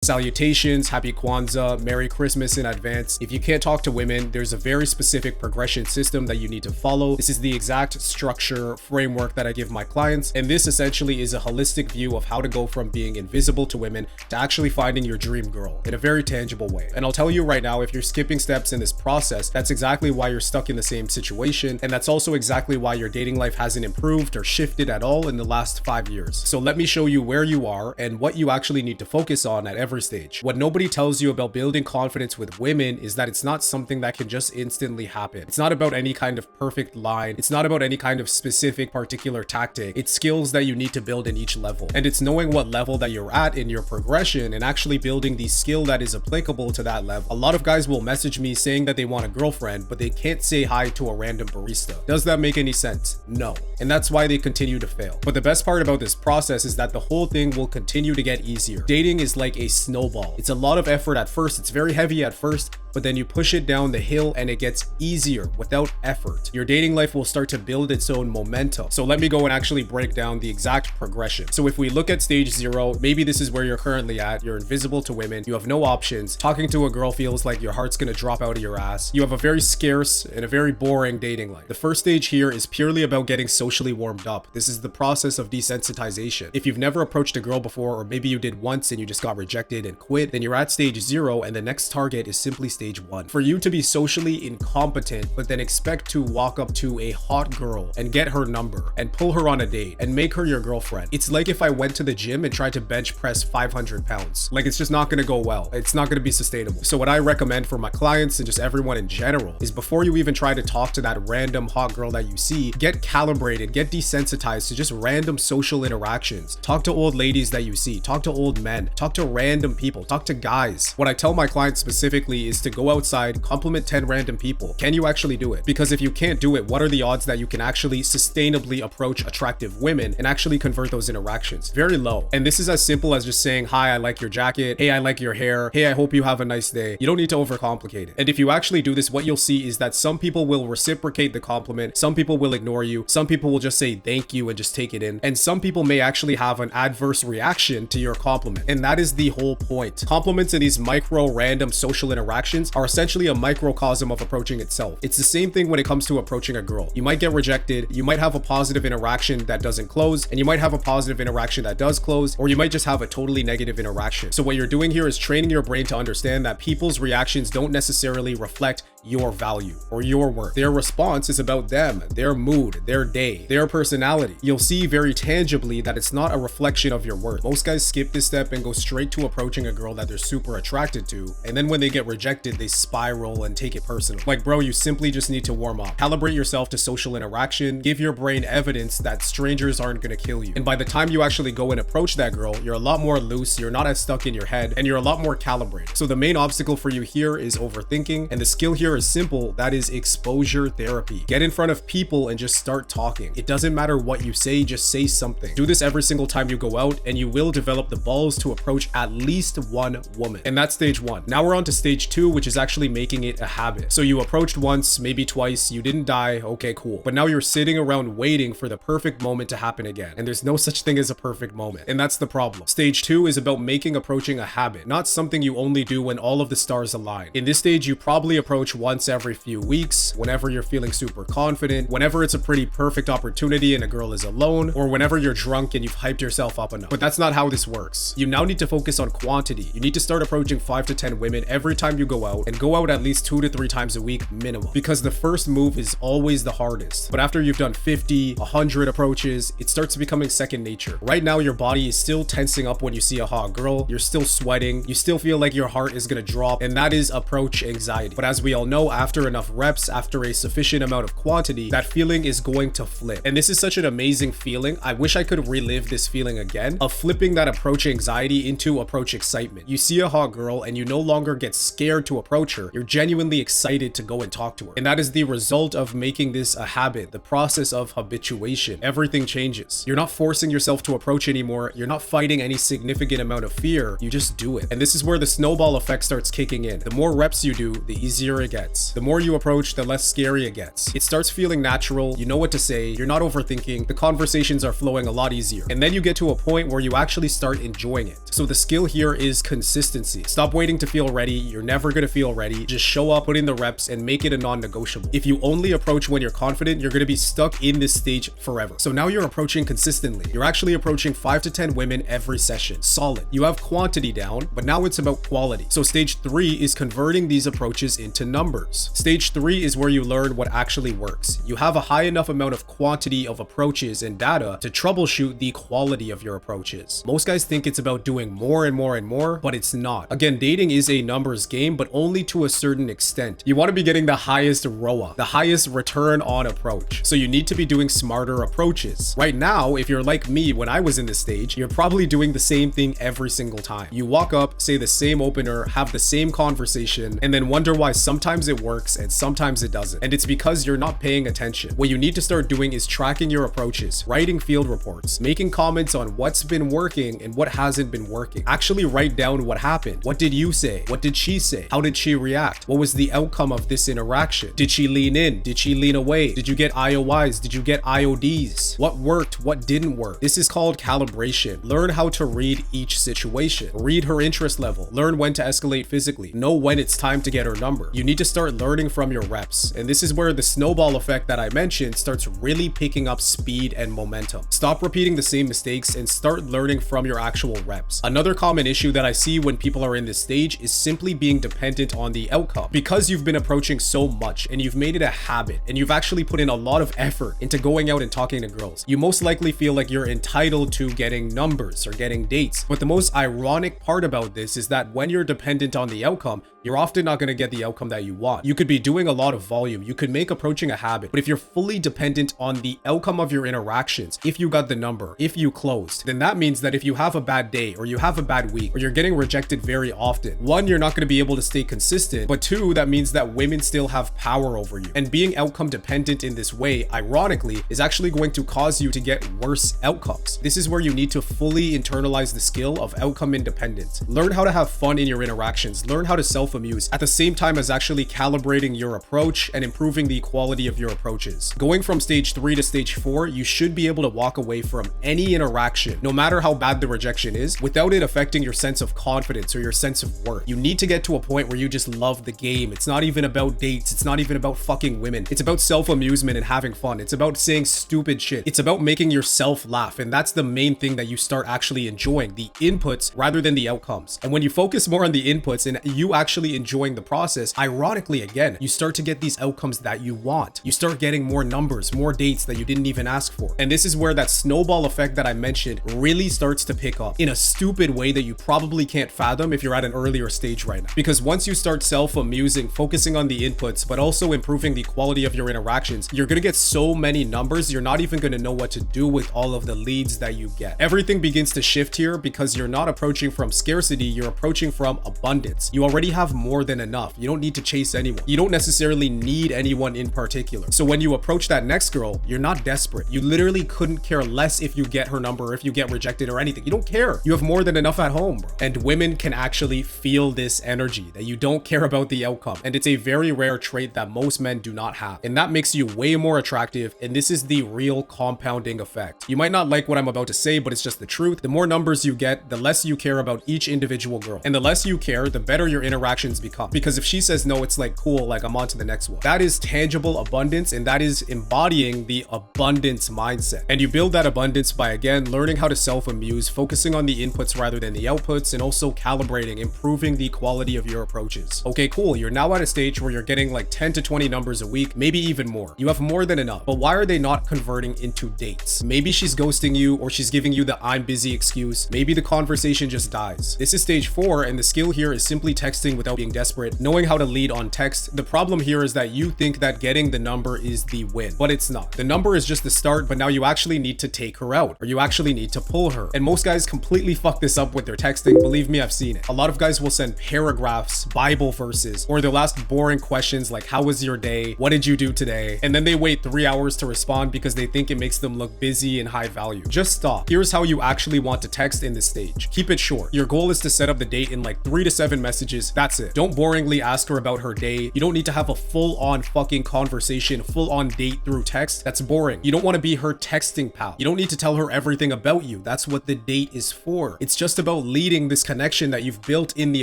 Salutations, happy Kwanzaa, Merry Christmas in advance. If you can't talk to women, there's a very specific progression system that you need to follow. This is the exact structure, framework that I give my clients, and this essentially is a holistic view of how to go from being invisible to women to actually finding your dream girl in a very tangible way. And I'll tell you right now, if you're skipping steps in this process, that's exactly why you're stuck in the same situation, and that's also exactly why your dating life hasn't improved or shifted at all in the last 5 years. So let me show you where you are and what you actually need to focus on at every stage. What nobody tells you about building confidence with women is that it's not something that can just instantly happen. It's not about any kind of perfect line. It's not about any kind of specific particular tactic. It's skills that you need to build in each level. And it's knowing what level that you're at in your progression and actually building the skill that is applicable to that level. A lot of guys will message me saying that they want a girlfriend, but they can't say hi to a random barista. Does that make any sense? No. And that's why they continue to fail. But the best part about this process is that the whole thing will continue to get easier. Dating is like a snowball. It's a lot of effort at first. It's very heavy at first, but then you push it down the hill and it gets easier without effort. Your dating life will start to build its own momentum. So let me go and actually break down the exact progression. So if we look at stage 0, maybe this is where you're currently at. You're invisible to women. You have no options. Talking to a girl feels like your heart's gonna drop out of your ass. You have a very scarce and a very boring dating life. The first stage here is purely about getting socially warmed up. This is the process of desensitization. If you've never approached a girl before, or maybe you did once and you just got rejected and quit, then you're at stage 0 and the next target is simply stage 1. For you to be socially incompetent, but then expect to walk up to a hot girl and get her number and pull her on a date and make her your girlfriend. It's like if I went to the gym and tried to bench press 500 pounds. Like, it's just not gonna go well. It's not gonna be sustainable. So what I recommend for my clients and just everyone in general is before you even try to talk to that random hot girl that you see, get calibrated, get desensitized to just random social interactions. Talk to old ladies that you see, talk to old men, talk to random people, talk to guys. What I tell my clients specifically is to go outside, compliment 10 random people. Can you actually do it? Because if you can't do it, what are the odds that you can actually sustainably approach attractive women and actually convert those interactions? Very low. And this is as simple as just saying, hi, I like your jacket. Hey, I like your hair. Hey, I hope you have a nice day. You don't need to overcomplicate it. And if you actually do this, what you'll see is that some people will reciprocate the compliment. Some people will ignore you. Some people will just say thank you and just take it in. And some people may actually have an adverse reaction to your compliment. And that is the whole point. Compliments in these micro random social interactions are essentially a microcosm of approaching itself. It's the same thing when it comes to approaching a girl. You might get rejected, you might have a positive interaction that doesn't close, and you might have a positive interaction that does close, or you might just have a totally negative interaction. So what you're doing here is training your brain to understand that people's reactions don't necessarily reflect your value or your worth. Their response is about them, their mood, their day, their personality. You'll see very tangibly that it's not a reflection of your worth. Most guys skip this step and go straight to approaching a girl that they're super attracted to, and then when they get rejected, they spiral and take it personal. Like, bro, you simply just need to warm up. Calibrate yourself to social interaction. Give your brain evidence that strangers aren't gonna kill you. And by the time you actually go and approach that girl, you're a lot more loose, you're not as stuck in your head, and you're a lot more calibrated. So the main obstacle for you here is overthinking, and the skill here is simple. That is exposure therapy. Get in front of people and just start talking. It doesn't matter what you say, just say something. Do this every single time you go out, and you will develop the balls to approach at least one woman. And that's stage 1. Now we're on to stage 2, which is actually making it a habit. So you approached once, maybe twice, you didn't die, okay, cool. But now you're sitting around waiting for the perfect moment to happen again. And there's no such thing as a perfect moment. And that's the problem. Stage 2 is about making approaching a habit, not something you only do when all of the stars align. In this stage, you probably approach once every few weeks, whenever you're feeling super confident, whenever it's a pretty perfect opportunity and a girl is alone, or whenever you're drunk and you've hyped yourself up enough. But that's not how this works. You now need to focus on quantity. You need to start approaching 5 to 10 women every time you go out, and go out at least 2 to 3 times a week minimum, because the first move is always the hardest. But after you've done 50, 100 approaches, it starts becoming second nature. Right now, your body is still tensing up when you see a hot girl. You're still sweating. You still feel like your heart is gonna drop, and that is approach anxiety. But as we all know, after enough reps, after a sufficient amount of quantity, that feeling is going to flip. And this is such an amazing feeling. I wish I could relive this feeling again, of flipping that approach anxiety into approach excitement. You see a hot girl and you no longer get scared to approach her. You're genuinely excited to go and talk to her. And that is the result of making this a habit, the process of habituation. Everything changes. You're not forcing yourself to approach anymore. You're not fighting any significant amount of fear. You just do it. And this is where the snowball effect starts kicking in. The more reps you do, the easier it gets. gets. The more you approach, the less scary it gets. It starts feeling natural, you know what to say, you're not overthinking, the conversations are flowing a lot easier. And then you get to a point where you actually start enjoying it. So the skill here is consistency. Stop waiting to feel ready. You're never gonna feel ready. Just show up, put in the reps, and make it a non-negotiable. If you only approach when you're confident, you're gonna be stuck in this stage forever. So now you're approaching consistently. You're actually approaching 5 to 10 women every session. Solid. You have quantity down, but now it's about quality. So stage 3 is converting these approaches into numbers. Stage 3 is where you learn what actually works. You have a high enough amount of quantity of approaches and data to troubleshoot the quality of your approaches. Most guys think it's about doing more and more and more, but it's not. Again, dating is a numbers game, but only to a certain extent. You want to be getting the highest ROA, the highest return on approach. So you need to be doing smarter approaches. Right now, if you're like me when I was in this stage, you're probably doing the same thing every single time. You walk up, say the same opener, have the same conversation, and then wonder why sometimes it works and sometimes it doesn't. And it's because you're not paying attention. What you need to start doing is tracking your approaches, writing field reports, making comments on what's been working and what hasn't been working. Actually write down what happened. What did you say? What did she say? How did she react? What was the outcome of this interaction? Did she lean in? Did she lean away? Did you get IOIs? Did you get IODs? What worked? What didn't work? This is called calibration. Learn how to read each situation. Read her interest level. Learn when to escalate physically. Know when it's time to get her number. You need to start learning from your reps. And this is where the snowball effect that I mentioned starts really picking up speed and momentum. Stop repeating the same mistakes and start learning from your actual reps. Another common issue that I see when people are in this stage is simply being dependent on the outcome. Because you've been approaching so much and you've made it a habit and you've actually put in a lot of effort into going out and talking to girls, you most likely feel like you're entitled to getting numbers or getting dates. But the most ironic part about this is that when you're dependent on the outcome, you're often not going to get the outcome that you want. You could be doing a lot of volume. You could make approaching a habit. But if you're fully dependent on the outcome of your interactions, if you got the number, if you closed, then that means that if you have a bad day or you have a bad week or you're getting rejected very often, one, you're not going to be able to stay consistent, but two, that means that women still have power over you. And being outcome dependent in this way, ironically, is actually going to cause you to get worse outcomes. This is where you need to fully internalize the skill of outcome independence. Learn how to have fun in your interactions. Learn how to self-amuse at the same time as actually calibrating your approach and improving the quality of your approaches. Going from stage 3 to stage 4, you should be able to walk away from any interaction, no matter how bad the rejection is, without it affecting your sense of confidence or your sense of worth. You need to get to a point where you just love the game. It's not even about dates. It's not even about fucking women. It's about self-amusement and having fun. It's about saying stupid shit. It's about making yourself laugh. And that's the main thing that you start actually enjoying, the inputs rather than the outcomes. And when you focus more on the inputs and you actually enjoying the process, ironically, again, you start to get these outcomes that you want. You start getting more numbers, more dates that you didn't even ask for. And this is where that snowball effect that I mentioned really starts to pick up in a stupid way that you probably can't fathom if you're at an earlier stage right now. Because once you start self-amusing, focusing on the inputs, but also improving the quality of your interactions, you're gonna get so many numbers, you're not even gonna know what to do with all of the leads that you get. Everything begins to shift here because you're not approaching from scarcity, you're approaching from abundance. You already have more than enough. You don't need to chase anyone. You don't necessarily need anyone in particular. So when you approach that next girl, you're not desperate. You literally couldn't care less if you get her number, if you get rejected or anything. You don't care. You have more than enough at home, bro. And women can actually feel this energy that you don't care about the outcome. And it's a very rare trait that most men do not have. And that makes you way more attractive. And this is the real compounding effect. You might not like what I'm about to say, but it's just the truth. The more numbers you get, the less you care about each individual girl. And the less you care, the better your interactions become. Because if she says no, it's like, cool, like I'm on to the next one. That is tangible abundance, and that is embodying the abundance mindset. And you build that abundance by, again, learning how to self-amuse, focusing on the inputs rather than the outputs, and also calibrating, improving the quality of your approaches. Okay, cool. You're now at a stage where you're getting like 10 to 20 numbers a week, maybe even more. You have more than enough. But why are they not converting into dates? Maybe she's ghosting you, or she's giving you the I'm busy excuse. Maybe the conversation just dies. This is stage 4, and the skill here is simply texting without being desperate, knowing how to lead on text. The problem here is that you think that getting the number is the win, but it's not. The number is just the start, but now you actually need to take her out, or you actually need to pull her. And most guys completely fuck this up with their texting. Believe me, I've seen it. A lot of guys will send paragraphs, Bible verses, or they'll ask boring questions like, how was your day? What did you do today? And then they wait 3 hours to respond because they think it makes them look busy and high value. Just stop. Here's how you actually want to text in this stage. Keep it short. Your goal is to set up the date in like 3 to 7 messages. That's it. Don't boringly ask her about her her day. You don't need to have a full-on fucking conversation, full-on date through text. That's boring. You don't want to be her texting pal. You don't need to tell her everything about you. That's what the date is for. It's just about leading this connection that you've built in the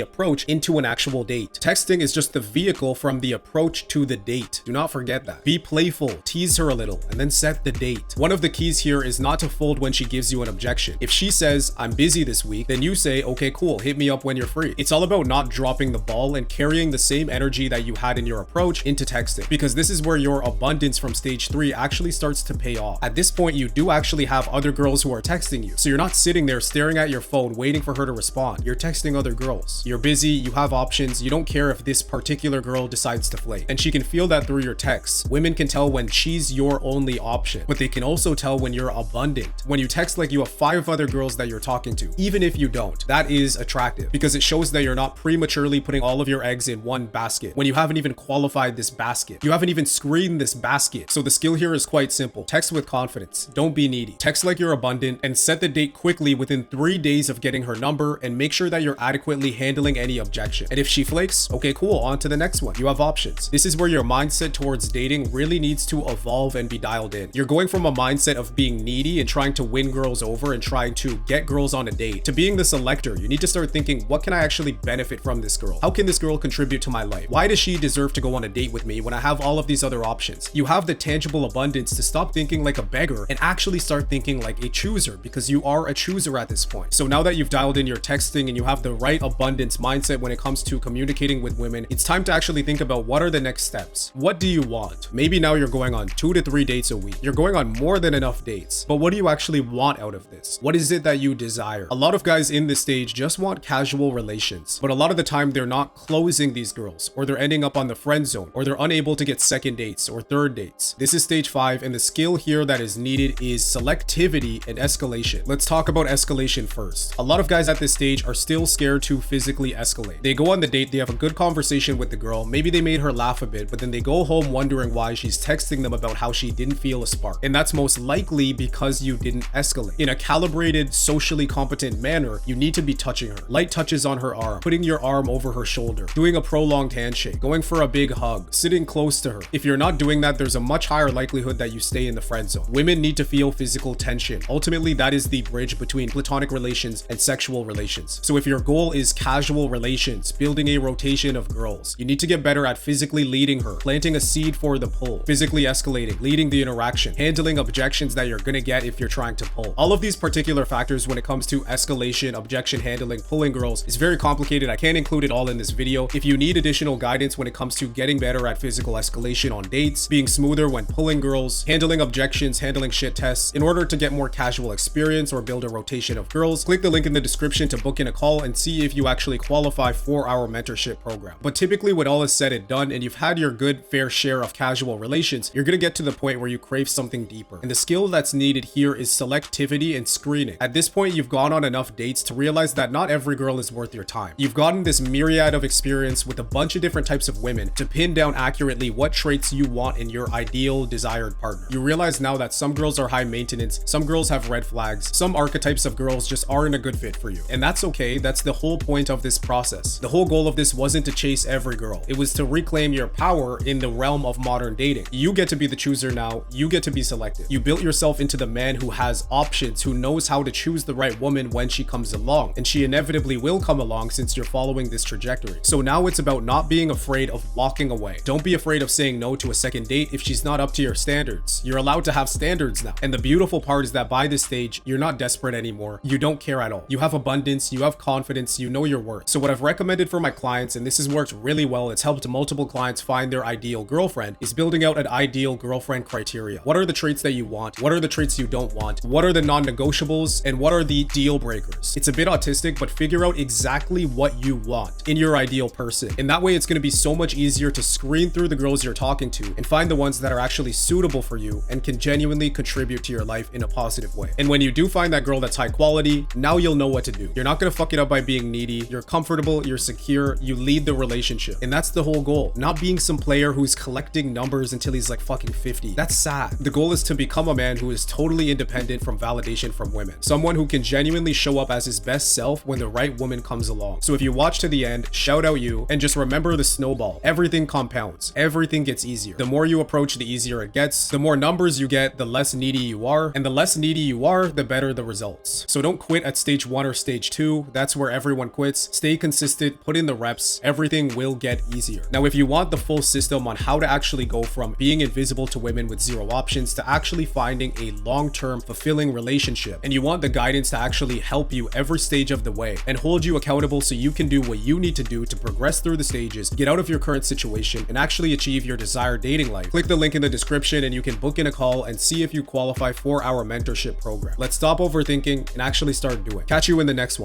approach into an actual date. Texting is just the vehicle from the approach to the date. Do not forget that. Be playful, tease her a little, and then set the date. One of the keys here is not to fold when she gives you an objection. If she says, I'm busy this week, then you say, okay, cool, hit me up when you're free. It's all about not dropping the ball and carrying the same energy that you had in your approach into texting, because this is where your abundance from stage 3 actually starts to pay off. At this point, you do actually have other girls who are texting you. So you're not sitting there staring at your phone waiting for her to respond. You're texting other girls. You're busy, you have options, you don't care if this particular girl decides to flake. And she can feel that through your texts. Women can tell when she's your only option, but they can also tell when you're abundant. When you text like you have 5 other girls that you're talking to, even if you don't, that is attractive because it shows that you're not prematurely putting all of your eggs in one basket when you haven't even qualified this basket. You haven't even screened this basket. So the skill here is quite simple. Text with confidence. Don't be needy. Text like you're abundant and set the date quickly within 3 days of getting her number, and make sure that you're adequately handling any objection. And if she flakes, okay, cool, on to the next one. You have options. This is where your mindset towards dating really needs to evolve and be dialed in. You're going from a mindset of being needy and trying to win girls over and trying to get girls on a date to being the selector. You need to start thinking, what can I actually benefit from this girl? How can this girl contribute to my life? Why does she deserve to go on a date with me when I have all of these other options? You have the tangible abundance to stop thinking like a beggar and actually start thinking like a chooser, because you are a chooser at this point. So now that you've dialed in your texting and you have the right abundance mindset when it comes to communicating with women, it's time to actually think about what are the next steps. What do you want? Maybe now you're going on 2 to 3 dates a week. You're going on more than enough dates, but what do you actually want out of this? What is it that you desire? A lot of guys in this stage just want casual relations, but a lot of the time they're not closing these girls, or they're ending up on the friend zone, or they're unable to get second dates or third dates. This is stage 5, and the skill here that is needed is selectivity and escalation. Let's talk about escalation first. A lot of guys at this stage are still scared to physically escalate. They go on the date, they have a good conversation with the girl, maybe they made her laugh a bit, but then they go home wondering why she's texting them about how she didn't feel a spark. And that's most likely because you didn't escalate. In a calibrated, socially competent manner, you need to be touching her. Light touches on her arm, putting your arm over her shoulder, doing a prolonged handshake, going for a big hug, sitting close to her. If you're not doing that, there's a much higher likelihood that you stay in the friend zone. Women need to feel physical tension. Ultimately, that is the bridge between platonic relations and sexual relations. So if your goal is casual relations, building a rotation of girls, you need to get better at physically leading her, planting a seed for the pull, physically escalating, leading the interaction, handling objections that you're gonna get if you're trying to pull. All of these particular factors when it comes to escalation, objection handling, pulling girls is very complicated. I can't include it all in this video. If you need additional guidance when it comes to getting better at physical escalation on dates, being smoother when pulling girls, handling objections, handling shit tests, in order to get more casual experience or build a rotation of girls, click the link in the description to book in a call and see if you actually qualify for our mentorship program. But typically when all is said and done and you've had your good fair share of casual relations, you're gonna get to the point where you crave something deeper. And the skill that's needed here is selectivity and screening. At this point, you've gone on enough dates to realize that not every girl is worth your time. You've gotten this myriad of experience with a bunch of different types of women to pin down accurately what traits you want in your ideal desired partner. You realize now that some girls are high maintenance, some girls have red flags, some archetypes of girls just aren't a good fit for you. And that's okay. That's the whole point of this process. The whole goal of this wasn't to chase every girl. It was to reclaim your power in the realm of modern dating. You get to be the chooser now. You get to be selective. You built yourself into the man who has options, who knows how to choose the right woman when she comes along. And she inevitably will come along since you're following this trajectory. So now it's about not being afraid of walking away. Don't be afraid of saying no to a second date if she's not up to your standards. You're allowed to have standards now. And the beautiful part is that by this stage, you're not desperate anymore. You don't care at all. You have abundance, you have confidence, you know your worth. So what I've recommended for my clients, and this has worked really well, it's helped multiple clients find their ideal girlfriend, is building out an ideal girlfriend criteria. What are the traits that you want? What are the traits you don't want? What are the non-negotiables? And what are the deal breakers? It's a bit autistic, but figure out exactly what you want in your ideal person. And that way it's going to be so much easier to screen through the girls you're talking to and find the ones that are actually suitable for you and can genuinely contribute to your life in a positive way. And when you do find that girl that's high quality, now you'll know what to do. You're not going to fuck it up by being needy. You're comfortable, you're secure, you lead the relationship. And that's the whole goal. Not being some player who's collecting numbers until he's like fucking 50. That's sad. The goal is to become a man who is totally independent from validation from women. Someone who can genuinely show up as his best self when the right woman comes along. So if you watch to the end, shout out you, and just remember the snowball. Everything compounds. Everything gets easier. The more you approach, the easier it gets. The more numbers you get, the less needy you are. And the less needy you are, the better the results. So don't quit at stage 1 or stage 2. That's where everyone quits. Stay consistent, put in the reps. Everything will get easier. Now, if you want the full system on how to actually go from being invisible to women with 0 options to actually finding a long-term fulfilling relationship, and you want the guidance to actually help you every stage of the way and hold you accountable so you can do what you need to do to progress through the stages, get out of your current situation, and actually achieve your desired dating life, click the link in the description and you can book in a call and see if you qualify for our mentorship program. Let's stop overthinking and actually start doing. Catch you in the next one.